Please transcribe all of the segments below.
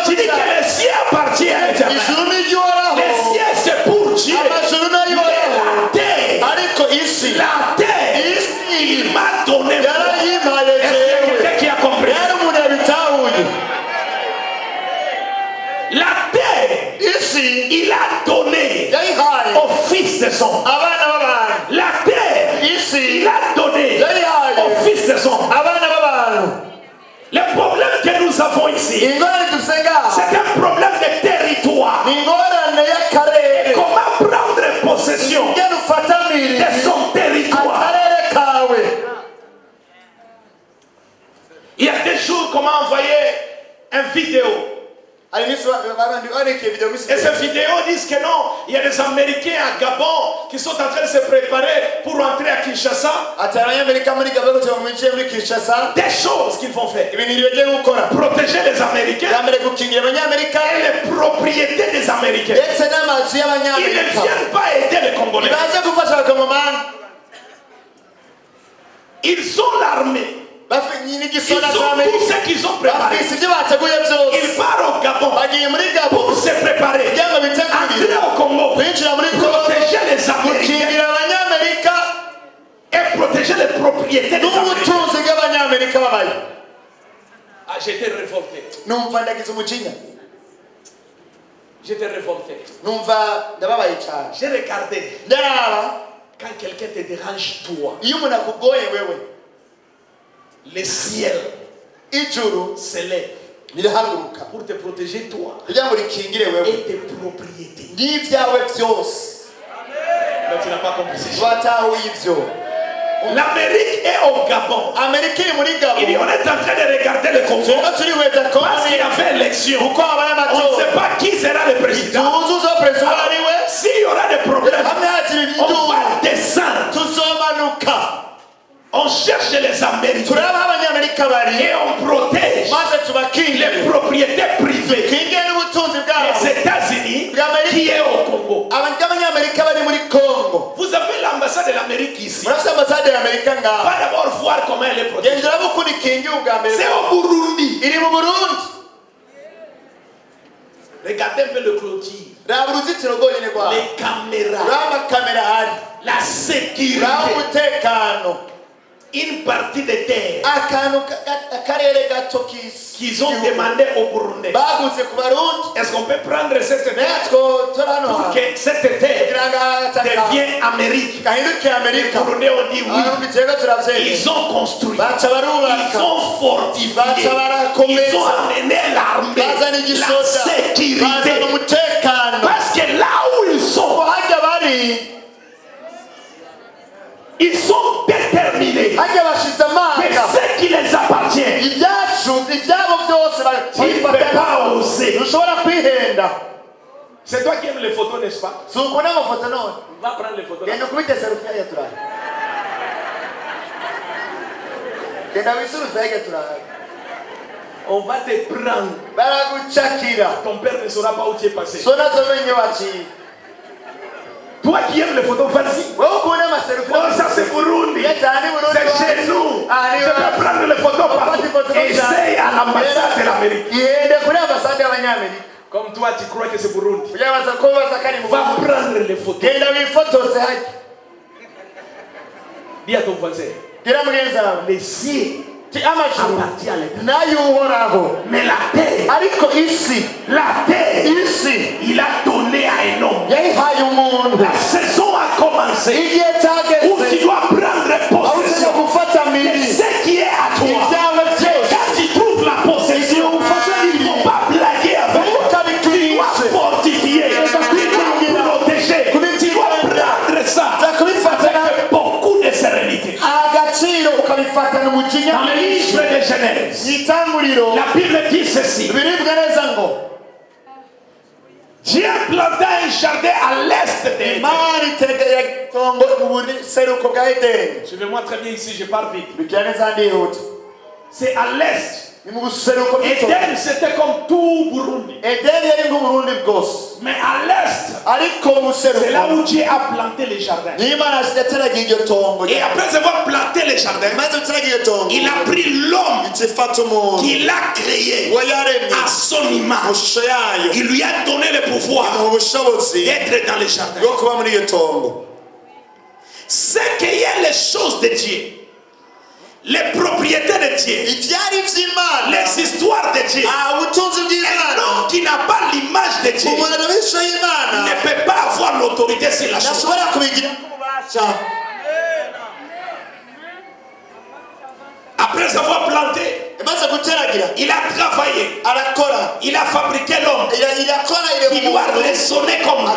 Tu dis que les cieux appartiennent à l'Éternel. Les cieux c'est pour Dieu. Mais la terre, il m'a donné. Est-ce qu'il y a quelqu'un qui a compris? La terre, il a donné au fils de son. La terre, il a donné au fils de son. Le problème que nous avons ici, c'est un problème de territoire. Et comment prendre possession de son territoire? Il y a des jours, comment envoyer une vidéo. Et ces vidéos disent que non, il y a des Américains à Gabon qui sont en train de se préparer pour rentrer à Kinshasa. Des choses qu'ils vont faire. Protéger les Américains et les propriétés des Américains. Ils ne viennent pas aider les Congolais. Ils ont l'armée. Ils ont tout ce qu'ils ont préparé. Ils partent au Gabon pour se préparer. Entrer au Congo, protéger les Américains et protéger les propriétés des Américains. Ah, j'étais révolté. J'étais révolté. J'ai regardé. Quand quelqu'un te dérange, toi, le ciel s'élève pour te protéger toi et tes propriétés. Mais tu n'as pas compris. L'Amérique est au Gabon. Et on est en train de regarder le Congo parce qu'il y avait élection. On ne sait pas qui sera le président. S'il y aura des problèmes, on va descendre. On cherche les Américains et on protège les propriétés privées des États-Unis qui est au Congo. Vous avez l'ambassade de l'Amérique ici. Va d'abord voir comment elle est protégée. C'est au Burundi. Regardez un peu le clôture. Les caméras. La sécurité. Une partie des terres qu'ils ont demandé au Burundi. Est-ce qu'on peut prendre cette terre pour que cette terre devienne Amérique? Les Burundais ont dit oui. Ils ont construit, ils ont fortifié, ils ont amené l'armée, la sécurité. Parce que là où ils sont, ils sont déterminés que ce qui les appartient, tu ne peux pas oser. C'est toi qui aimes les photos, n'est-ce pas? Va prendre les photos. On va te prendre. Ton père ne saura pas où tu es passé. Toi qui aimes les photos, vas-y. Oh, ça c'est Burundi. C'est chez nous. Je vais prendre les photos partout. Essaye à l'ambassade de l'Amérique. Comme toi, tu crois que c'est Burundi. Va prendre les photos. Dis à ton voisin. Les cieux appartient à l'État. Mais la terre, il a donné à un homme. La saison a commencé où tu dois prendre possession de ce qui est à toi. Quand tu trouves la possession, il ne faut pas blaguer avec toi. Tu dois fortifier, tu dois protéger, tu dois prendre ça avec beaucoup de sérénité. Dans le livre de Genèse, la Bible dit ceci. Dieu planta un jardin à l'est d'Éden. Suivez-moi très bien ici, je parle vite. C'est à l'est. Éden, c'était comme tout Burundi. Mais à l'est, c'est là où Dieu a planté les jardins. Et après avoir planté les jardins, il a pris l'homme qu'il a créé à son image. il lui a donné le pouvoir d'être dans le jardin. Ce qui est les choses de Dieu, les propriétés de Dieu, les histoires de Dieu, un homme qui n'a pas l'image de Dieu ne peut pas avoir l'autorité sur la chose. Après avoir planté, il a travaillé, il a fabriqué l'homme qui doit raisonner comme lui,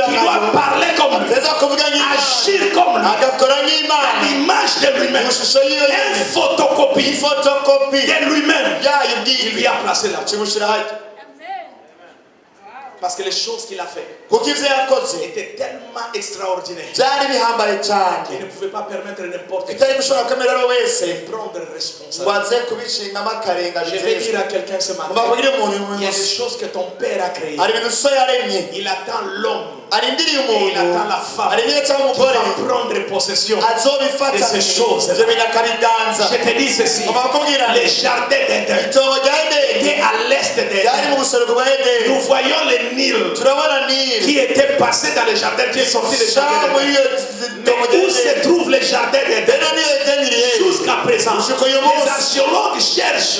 qui doit parler comme lui, agir comme lui, à l'image de lui-même, une photocopie de lui-même. Il lui a placé là. Parce que les choses qu'il a fait étaient tellement extraordinaires qu'il ne pouvait pas permettre à n'importe qui de prendre responsabilité. Je vais dire à quelqu'un ce matin, il y a des choses que ton père a créées. Il attend l'homme et il attend la femme qui va prendre possession de ces choses. Je te dis ceci, les jardins d'Éden étaient à l'est d'Éden. Nous voyons le Nil qui était passé dans le jardin, qui est sorti du jardin d'Éden. Mais où se trouve le jardin d'Éden jusqu'à présent? Les archéologues cherchent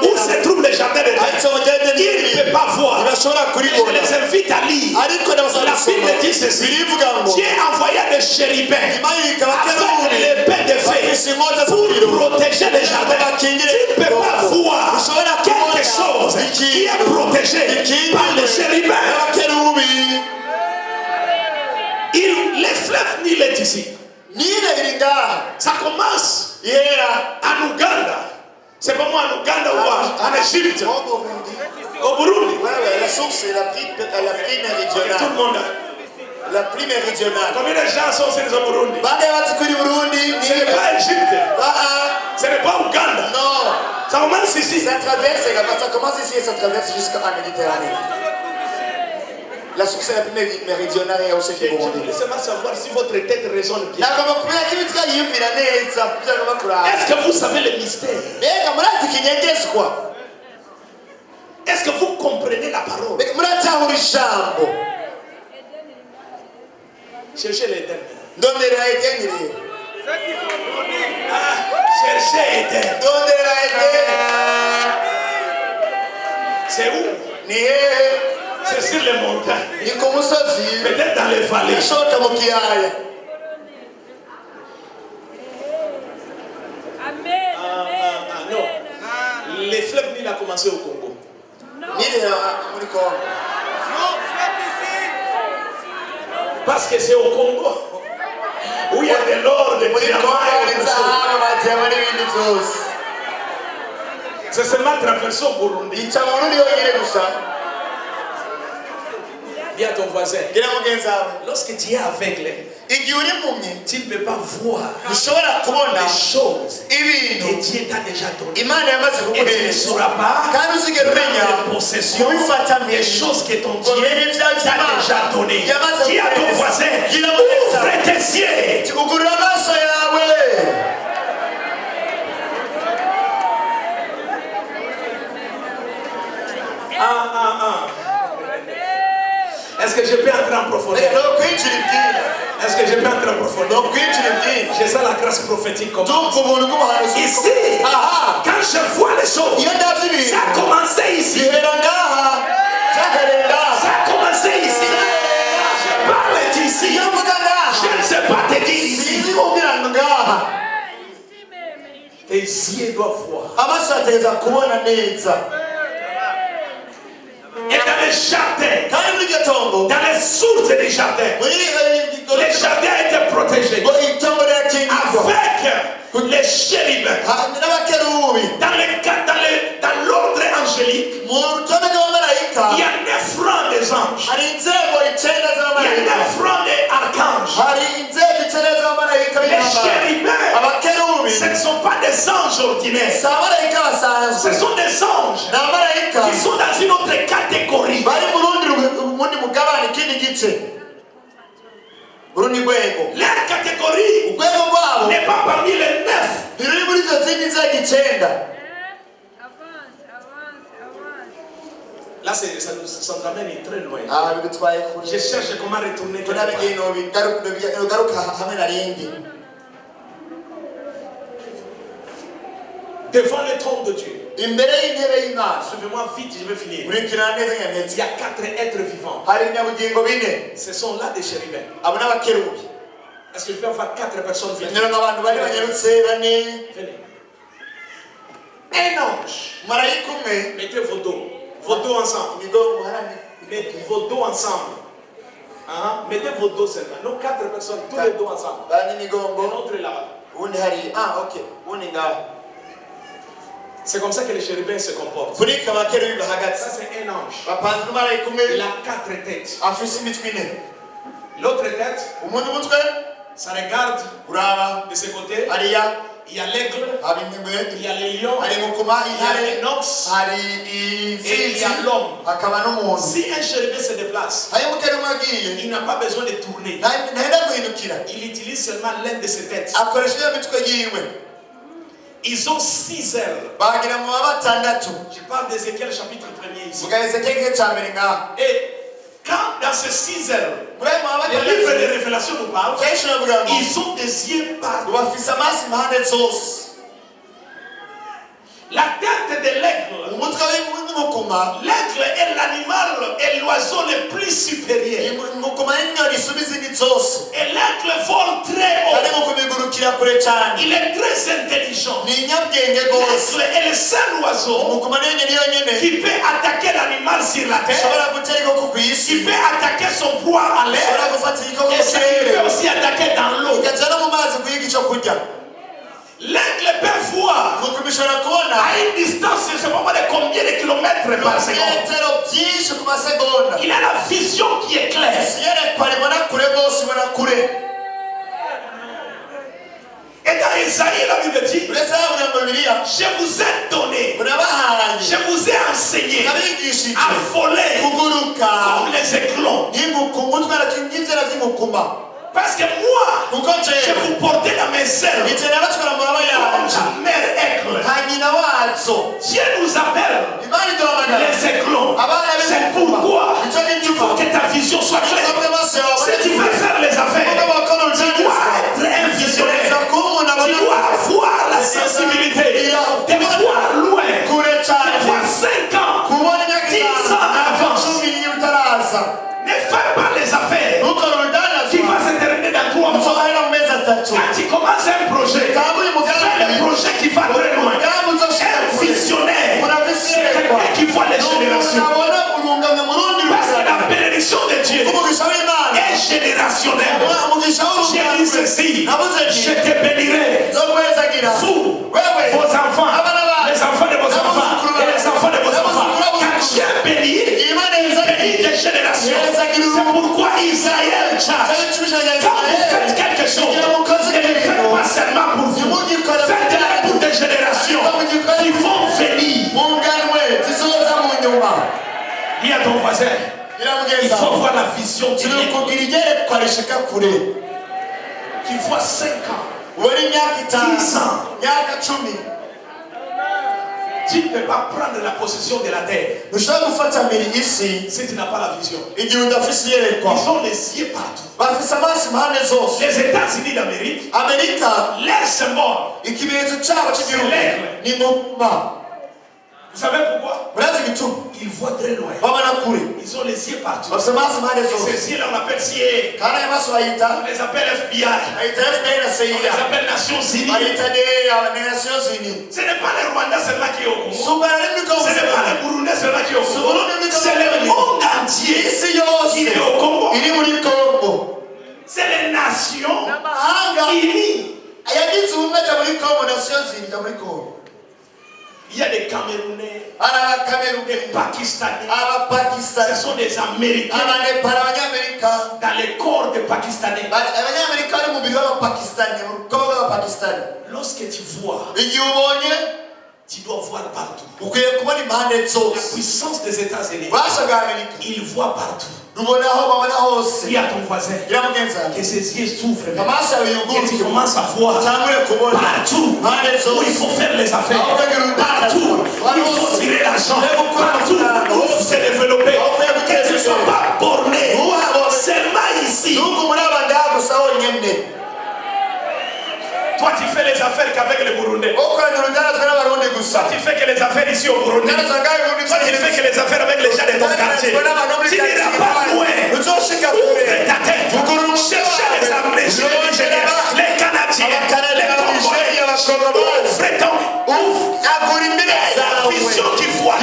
où se trouve le jardin d'Éden. Ils ne peuvent pas voir. Je les invite à lire. La Bible dit ceci: Dieu envoya des chérubins avec l'épée de feu pour protéger les jardins. Tu ne peux pas voir quelque chose qui est protégé par les chérubins. Les fleuves Nil est ici. Ça commence en Ouganda. C'est pas moi en Ouganda ou en Égypte. Au Burundi. La source est la prime méridionale. Tout le monde. La prime méridionale. Combien de gens sont au Burundi? Ce n'est pas Égypte. Ce n'est pas Ouganda. Non. Ça commence ici. Ça commence ici et ça traverse jusqu'à la Méditerranée. La source est la prime méridionale et aussi du Burundi. Laissez-moi savoir si votre tête résonne bien. Est-ce que vous savez le mystère? Est-ce que vous comprenez la parole? Cherchez l'Éden. Cherchez Éden. C'est où? C'est sur les montagnes. Peut-être dans les vallées. Non. Les fleuves Nil a commencé au Congo. Parce que c'est au Congo où il y a de l'or, des diamants et des choses. C'est seulement traversé au Burundi. Dis à ton voisin, lorsque tu es aveugle, tu ne peux pas voir les choses que Dieu t'a déjà données. Et tu ne sauras pas prendre possession des choses que ton Dieu t'a déjà données. Dis à ton voisin, ouvre tes yeux. Est-ce que je peux entrer en profondeur? Est-ce que je peux entrer en profondeur? J'ai ça la grâce prophétique comme ici. Quand je vois les choses, ça a commencé ici. Ça a commencé ici. Je parle d'ici. Je ne sais pas te dire ici. Tes yeux doivent voir. Et dans les jardins, dans les sources des jardins, les jardins étaient protégés avec les chérubins. Dans l'ordre angélique, il y a 9 rangs des anges. Il y a 9 rangs des archanges. Les chérubins, ce ne sont pas des anges ordinaires. Ce sont des anges qui sont dans une autre catégorie. Leur catégorie n'est pas parmi les 9. Là, ça nous amène très loin. Je cherche comment retourner. Devant le trône de Dieu. Suivez-moi vite, je vais finir. Il y a 4 êtres vivants. Ce sont là des chérubins. Est-ce que je peux avoir 4 personnes vivantes? Venez. Un ange. Mettez vos dos ensemble. Mettez vos dos ensemble. Mettez vos dos seulement. Non, 4 personnes, tous les dos ensemble. Un autre est là-bas. C'est comme ça que les chérubins se comportent. Ça, c'est un ange. Il a 4 têtes. L'autre tête, ça regarde de ce côté. Il y a l'aigle, il y a le lion, il y a l'inox, et il y a l'homme. Si un chérubin se déplace, il n'a pas besoin de tourner. Il utilise seulement l'un de ses têtes. Ils ont 6 ailes. Je parle d'Ézéchiel chapitre 1er ici. Et quand dans ces 6 ailes, les livres de révélation nous parlent, ils ont des yeux partout. La tête de l'aigle. L'aigle est l'animal et l'oiseau le plus supérieur. Et l'aigle vole très haut. Il est très intelligent. L'aigle est le seul oiseau qui peut attaquer l'animal sur la terre. Il peut attaquer son proie à l'air. Et il peut aussi attaquer dans l'eau. L'aigle peut voir à une distance, je ne sais pas de combien de kilomètres par seconde. Il a la vision qui est claire. Et dans Isaïe, la Bible dit, je vous ai donné, je vous ai enseigné à voler comme les éclons. Parce que moi, je vous portais dans mes ailes comme la mère aigle. Dieu nous appelle les éclons. C'est pourquoi il faut que ta vision soit claire. Si tu veux faire les affaires, tu dois être un visionnaire. Tu dois avoir la sensibilité de voir loin, de voir 5 ans, 10 ans en avance. Ne fais pas les affaires qui vont se terminer dans 3 mois. Quand tu commences un projet, fais le projet qui va très loin. Un visionnaire, c'est quelqu'un qui voit les générations. Parce que la bénédiction de Dieu est générationnelle. J'ai dit ceci, je te bénirai, vous, vos enfants, les enfants de vos enfants et les enfants de vos enfants. Quand Dieu bénit, il bénit des générations. C'est pourquoi Israël charge. Quand vous faites quelque chose, ne le faites pas seulement pour vous. Faites-le pour des générations qui vont venir. Dis à ton voisin, il faut voir la vision qui voit 5 ans, 10 ans. Tu ne peux pas prendre la possession de la terre si tu n'as pas la vision. Ils ont les yeux partout. Les États-Unis d'Amérique, leur symbole, c'est l'aigle. Vous savez pourquoi? Ils voient très loin. Ils ont les yeux partout. Et ces yeux-là, on appelle CIA. On les appelle FBI. On les appelle Nations Unies. Ce n'est pas les Rwandais seulement qui est au Congo. Ce n'est pas les Burundais seulement qui est au Congo. C'est le monde entier qui est au Congo. C'est les nations unies. Il y a des Camerounais, des Pakistanais, ce sont des Américains dans les corps des Pakistanais. Lorsque tu vois, tu dois voir partout. La puissance des États-Unis, ils voient partout. Dis à ton voisin que ses yeux s'ouvrent et tu commences à voir partout où il faut faire les affaires, partout où il faut tirer l'argent, partout où c'est les Toi, tu fais les affaires qu'avec les Burundais. Toi, tu fais que les affaires ici au Burundi. Toi, tu fais que les affaires avec les gens de ton quartier. Tu n'iras pas loin. Ouvre ta tête. Cherchez les Américains, les Canadiens, les Congolais. Ouvre la vision qui voit.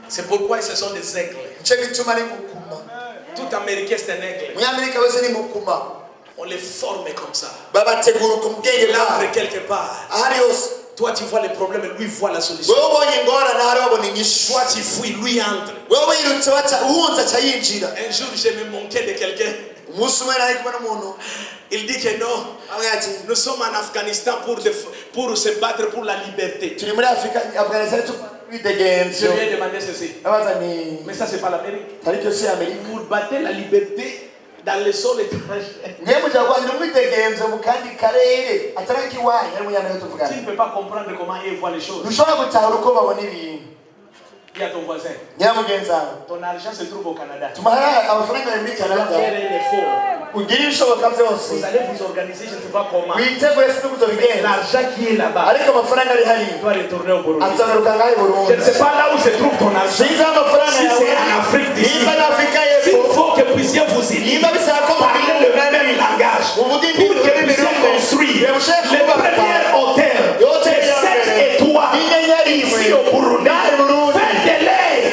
C'est pourquoi ce sont des aigles. Tout Américain c'est un aigle. On les forme comme ça. L'arbre quelque part. Toi tu vois les problèmes et lui voit la solution. Toi tu fuis, lui entre. Un jour je me manquais de quelqu'un. Il dit que non, nous sommes en Afghanistan pour se battre pour la liberté. Je lui ai demandé ceci. Mais ça c'est pas l'Amérique. Vous battez la liberté dans le sol étranger. Tu ne peux pas comprendre comment il voit les choses. Dis à ton voisin. Ton argent se trouve au Canada. Tu dois faire un effort. Vous allez vous organiser, je ne sais pas comment. L'argent qui est là-bas doit retourner au Burundi. Je ne sais pas là où se trouve ton argent. Si c'est en Afrique d'ici, il faut que vous puissiez vous unir, parler le même langage, pour que vous puissiez construire le premier hôtel de 7 étoiles ici au Burundi. Faites de l'aide.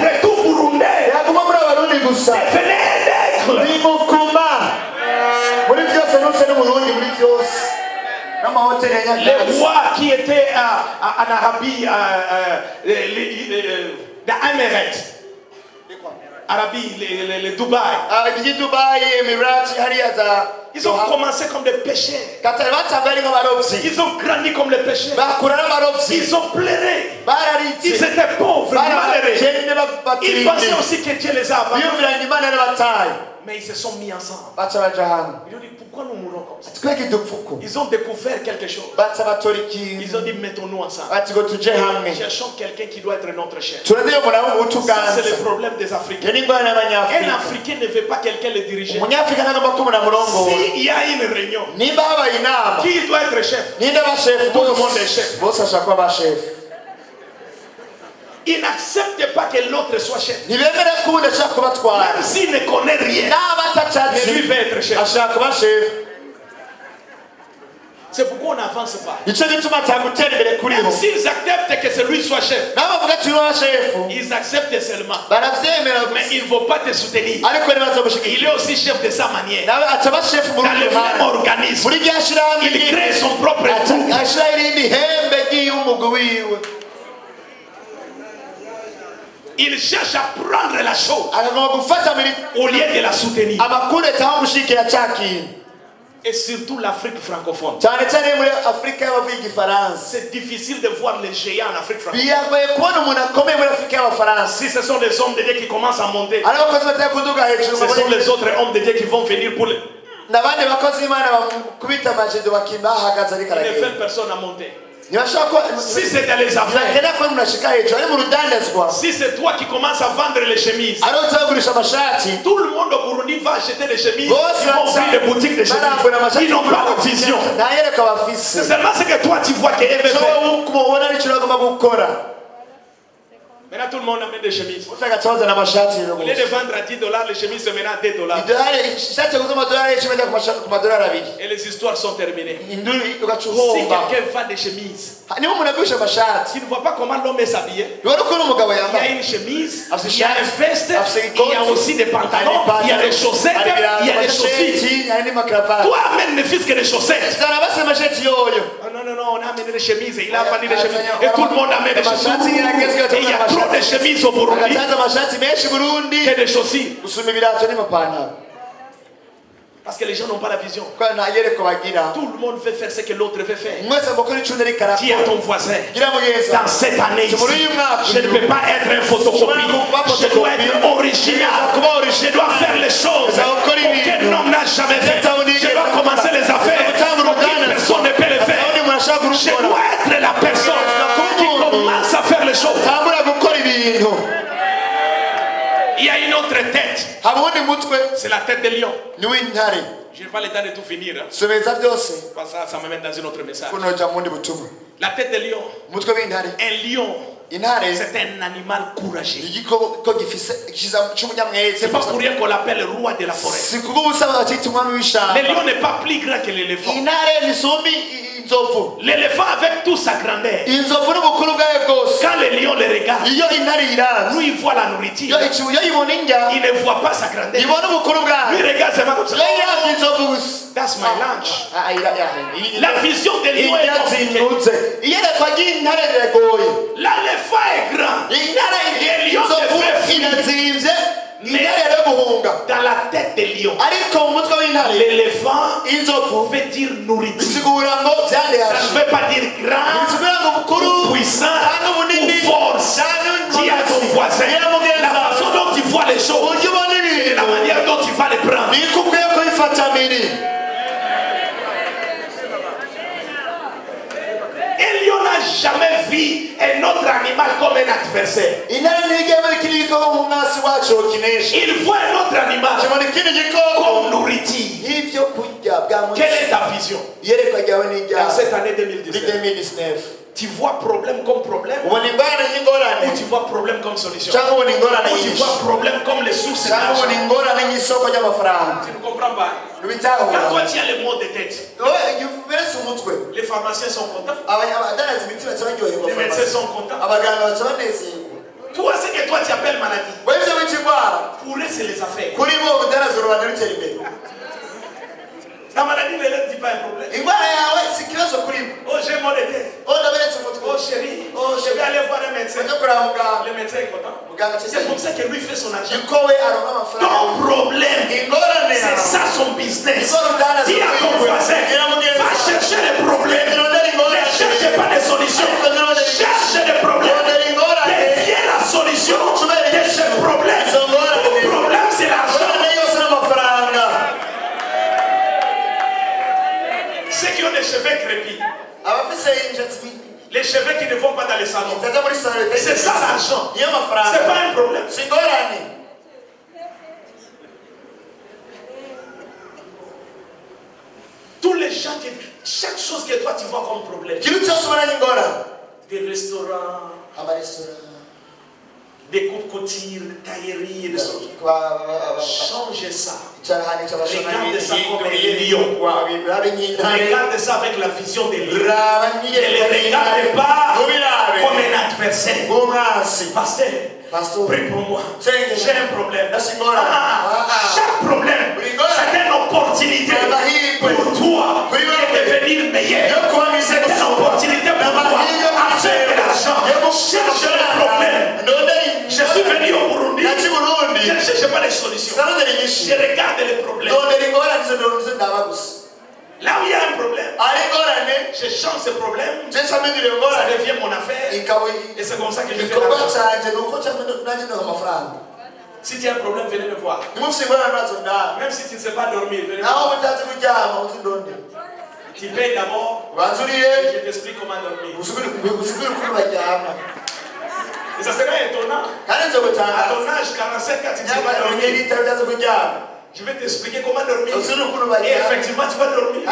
C'est tout Burundais. Les rois qui étaient en Arabie, dans Émirats, Arabie, les Dubaï. Ils ont commencé comme des pécheurs. Ils ont grandi comme les pécheurs. Ils ont pleuré. Ils étaient pauvres, malheureux. Ils pensaient aussi que Dieu les a abandonnés. Mais ils se sont mis ensemble. Ils ont dit pourquoi nous mourons comme ça. Ils ont découvert quelque chose. Ils ont dit mettons-nous ensemble. Cherchons quelqu'un qui doit être notre chef. Ça c'est le problème des Africains. Un Africain ne veut pas quelqu'un le diriger. S'il y a une réunion, qui doit être chef? Tout le monde est chef. Il n'accepte pas que l'autre soit chef. Même s'il ne connaît rien, mais lui veut être chef. C'est pourquoi on n'avance pas. Même s'ils acceptent que celui soit chef, ils acceptent seulement. Mais il ne vont pas te soutenir. Il est aussi chef de sa manière. Dans le même organisme, il crée son propre groupe. Il cherche à prendre la chose au lieu de la soutenir. Et surtout l'Afrique francophone. C'est difficile de voir les géants en Afrique francophone. Si ce sont les hommes de Dieu qui commencent à monter, ce sont les autres hommes de Dieu qui vont venir pour les... Il ne fait personne à monter. Si c'est dans les affaires, si c'est toi qui commences à vendre les chemises, tout le monde au Burundi va acheter des chemises. Ils vont ouvrir des boutiques de chemises. Ils n'ont pas de vision. C'est seulement ce que toi tu vois qu'elle veut faire. Maintenant tout le monde amène des chemises. Au lieu de vendre à $10, les chemises se mettent à $2. Et les histoires sont terminées. Si quelqu'un vend des chemises, tu ne vois pas comment l'homme est habillé. Il y a une chemise, il y a un veste, il y a aussi des pantalons, il y a des chaussettes, il y a des chaussures. Toi amène ne fils que des chaussettes. Non, on a amené des chemises, il a vendu des chemises. Et tout le monde amène des chemises. Et il y a trop de chemises au Burundi que des chaussures. Parce que les gens n'ont pas la vision. Tout le monde veut faire ce que l'autre veut faire. Dis à ton voisin, dans cette année ici, je ne peux pas être un photocopie. Je dois être original. Je dois faire les choses qu'aucun homme n'a jamais fait. Je dois commencer les affaires qu'aucune personne ne peut les faire. Je dois être la personne qui commence à faire les choses. tête, c'est la tête de lion. Je n'ai pas le temps de tout finir. Hein. Ça me met dans un autre message. La tête de lion. Un lion. C'est un animal courageux. C'est pas pour rien qu'on l'appelle le roi de la forêt. Le lion n'est pas plus grand que l'éléphant. L'éléphant avec toute sa grandeur. Quand le lion le regarde, lui il voit la nourriture. Il ne voit pas sa grandeur. Lui regarde seulement comme ça. That's my lunch. La vision de lion est compliquée. L'éléphant est grand. Le lion se fait fini. Mais dans la tête des lions, l'éléphant veut dire nourriture. Ça ne veut pas dire grand, ou puissant, ou force. Dis à ton voisin, la façon dont tu vois les choses, et la manière dont tu vas les prendre. Un lion n'a jamais vu un autre animal comme un adversaire. Il voit un autre animal comme nourriture. Quelle est ta vision dans cette année 2019? Tu vois problème comme problème, ou tu vois problème comme solution, ou tu vois problème comme les sources d'argent. Tu ne comprends pas? Quand toi tu as le mot de tête, les pharmaciens sont contents, les médecins sont contents. Toi, ce que toi tu appelles maladie, pour eux c'est les affaires. Ta maladie ne leur dit pas un problème. Oh, j'ai mal de tête. Oh chérie, je vais aller voir un médecin. Le médecin est content. C'est comme ça que lui fait son argent. Ton problème, c'est ça son business. Dis à ton voisin, va chercher les problèmes. Ne cherchez pas des solutions. Cherche des problèmes. Deviens la solution de ce problème. Ton problème, c'est l'argent. Ceux qui ont des cheveux crépus, les cheveux qui ne vont pas dans les salons, c'est ça l'argent. C'est pas un problème. Tous les gens chaque chose que toi tu vois comme problème, des restaurants, des coups-couture, des tailleries, des choses. Changez ça. Regardez ça comme un lion. Regardez ça avec la vision des lions. Ne les regardez pas comme un adversaire. Pasteur, prie pour moi. J'ai un problème. Chaque problème, c'est une opportunité pour toi de devenir meilleur. C'est une opportunité pour toi à faire de l'argent. Cherche le problème. Je suis venu au Burundi. Je ne cherche pas les solutions. Je regarde les problèmes. Là où il y a un problème, je change ce problème. Ça devient mon affaire. Et c'est comme ça que je fais l'argent. Si tu as un problème, venez me voir. Même si tu ne sais pas dormir, venez me voir. Tu payes d'abord et je t'explique comment dormir. Et ça serait étonnant. À ton âge, 45 ans, tu ne sais pas dormir. Je vais t'expliquer comment dormir. Et effectivement, tu vas dormir.